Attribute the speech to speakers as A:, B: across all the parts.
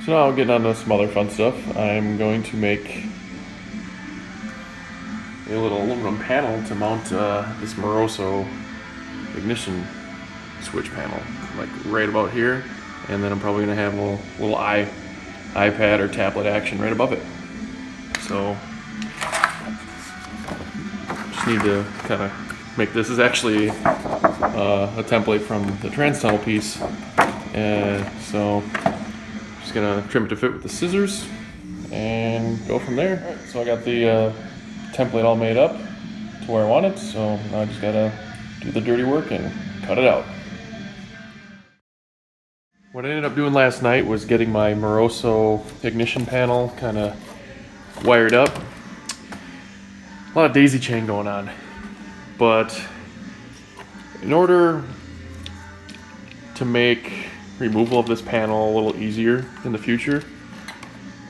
A: So now getting on to some other fun stuff. I'm going to make a little aluminum panel to mount this Moroso ignition switch panel, like right about here, and then I'm probably gonna have a little iPad or tablet action right above it. So just need to kind of make this. Is actually a template from the trans tunnel piece, and so just gonna trim it to fit with the scissors and go from there. Right, so I got the template all made up to where I want it, so now I just gotta do the dirty work and cut it out. What I ended up doing last night was getting my Moroso ignition panel kind of wired up. A lot of daisy chain going on, but in order to make removal of this panel a little easier in the future,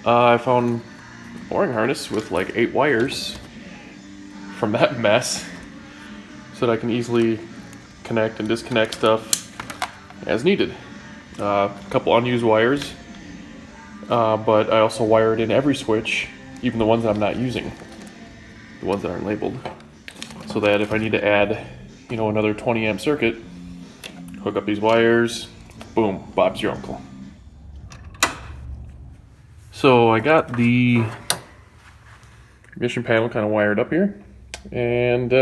A: I found a boring harness with like 8 wires from that mess so that I can easily connect and disconnect stuff as needed. A couple unused wires, but I also wired in every switch, even the ones that I'm not using, the ones that aren't labeled, so that if I need to add, another 20 amp circuit, hook up these wires, boom, Bob's your uncle. So I got the ignition panel kind of wired up here, and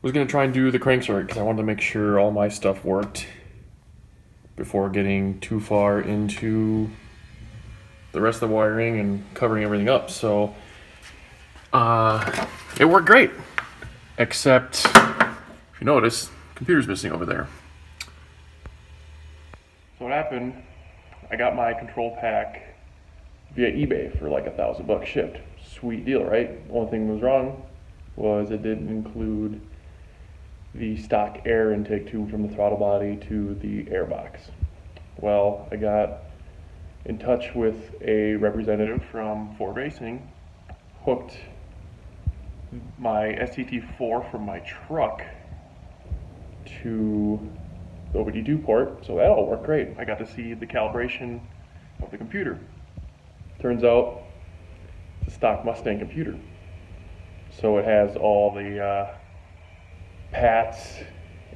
A: was going to try and do the crank circuit because I wanted to make sure all my stuff worked before getting too far into the rest of the wiring and covering everything up. So it worked great, except if you notice, computer's missing over there. So what happened, I got my control pack via eBay for like $1,000 shipped. Sweet deal, right? The only thing that was wrong was it didn't include the stock air intake tube from the throttle body to the air box. Well, I got in touch with a representative from Ford Racing, hooked my STT4 from my truck to the OBD2 port, so that all worked great. I got to see the calibration of the computer. Turns out it's a stock Mustang computer, so it has all the PATs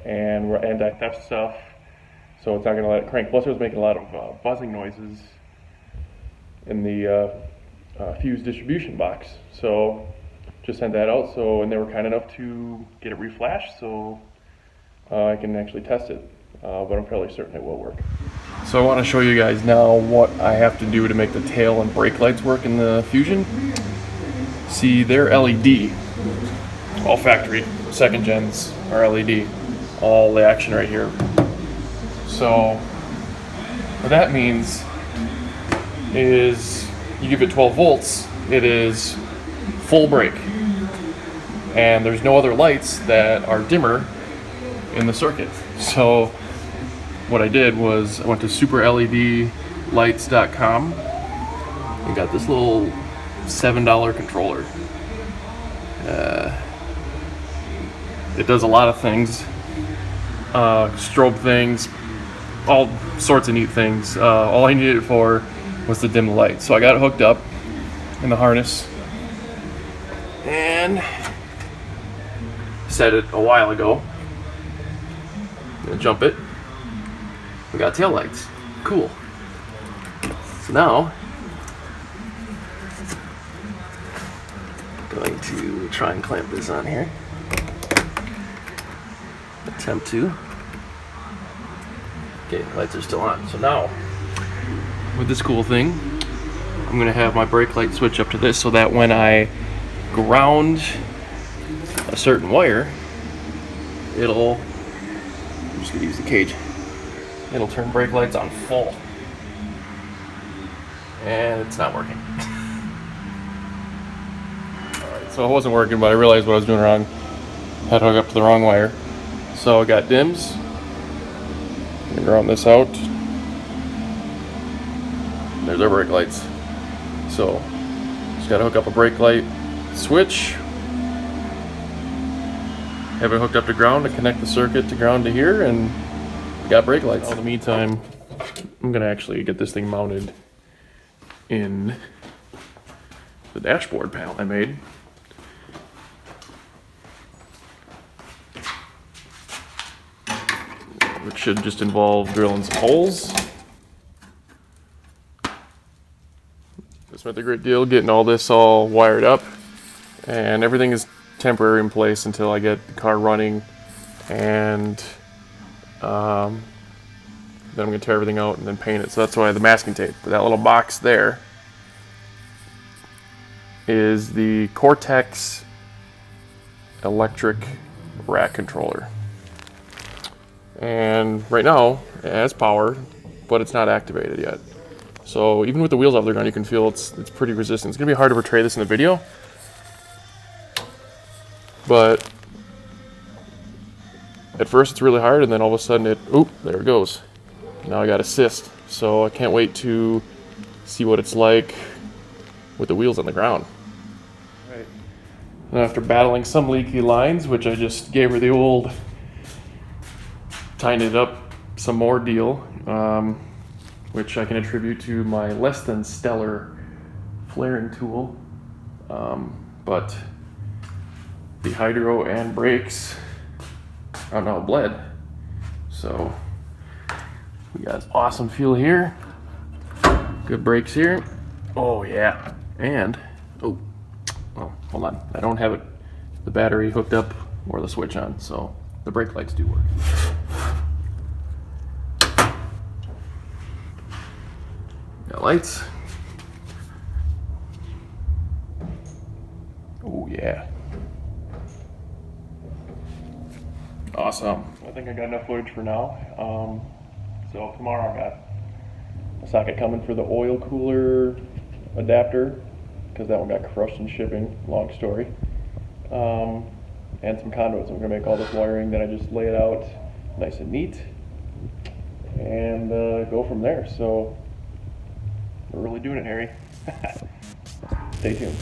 A: and anti-theft stuff, so it's not going to let it crank. Plus it was making a lot of buzzing noises in the fuse distribution box, so just sent that out. So, and they were kind enough to get it reflashed, so I can actually test it, but I'm fairly certain it will work. So I want to show you guys now what I have to do to make the tail and brake lights work in the Fusion. See, they're LED, all factory. Second gens are LED, all the action right here. So what that means is you give it 12 volts, it is full brake, and there's no other lights that are dimmer in the circuit. So what I did was I went to superledlights.com and got this little $7 controller. It does a lot of things, strobe things, all sorts of neat things. All I needed it for was to dim the light. So I got it hooked up in the harness and set it a while ago. Gonna jump it. We got tail lights. Cool. So now going to try and clamp this on here. Attempt to. Okay, lights are still on. So now, with this cool thing, I'm gonna have my brake light switch up to this so that when I ground a certain wire, I'm just gonna use the cage, it'll turn brake lights on full. And it's not working. Alright, so it wasn't working, but I realized what I was doing wrong. Had to hook up to the wrong wire. So I got dims. I'm gonna ground this out. There's our brake lights. So just gotta hook up a brake light switch. Have it hooked up to ground to connect the circuit to ground to here, and got brake lights. In the meantime, I'm gonna actually get this thing mounted in the dashboard panel I made. Which should just involve drilling some holes. Just with the grit deal, getting all this all wired up, and everything is temporary in place until I get the car running, and then I'm gonna tear everything out and then paint it. So that's why the masking tape. But that little box there is the Cortex electric rack controller. And right now it has power, but it's not activated yet. So even with the wheels off the ground, you can feel it's pretty resistant. It's gonna be hard to portray this in the video, but at first it's really hard, and then all of a sudden there it goes. Now I got assist, so I can't wait to see what it's like with the wheels on the ground. Right. And after battling some leaky lines, which I just gave her the old tighten it up some more deal, which I can attribute to my less than stellar flaring tool, but the hydro and brakes are now bled. So we got awesome fuel here, good brakes here. Oh yeah, and oh, hold on, I don't have the battery hooked up or the switch on, so the brake lights do work. Got lights. Oh yeah. Awesome. I think I got enough footage for now. So tomorrow I got a socket coming for the oil cooler adapter, because that one got crushed in shipping, long story. And some conduits. I'm gonna make all this wiring, then I just lay it out nice and neat and go from there. So we're really doing it, Harry. Stay tuned.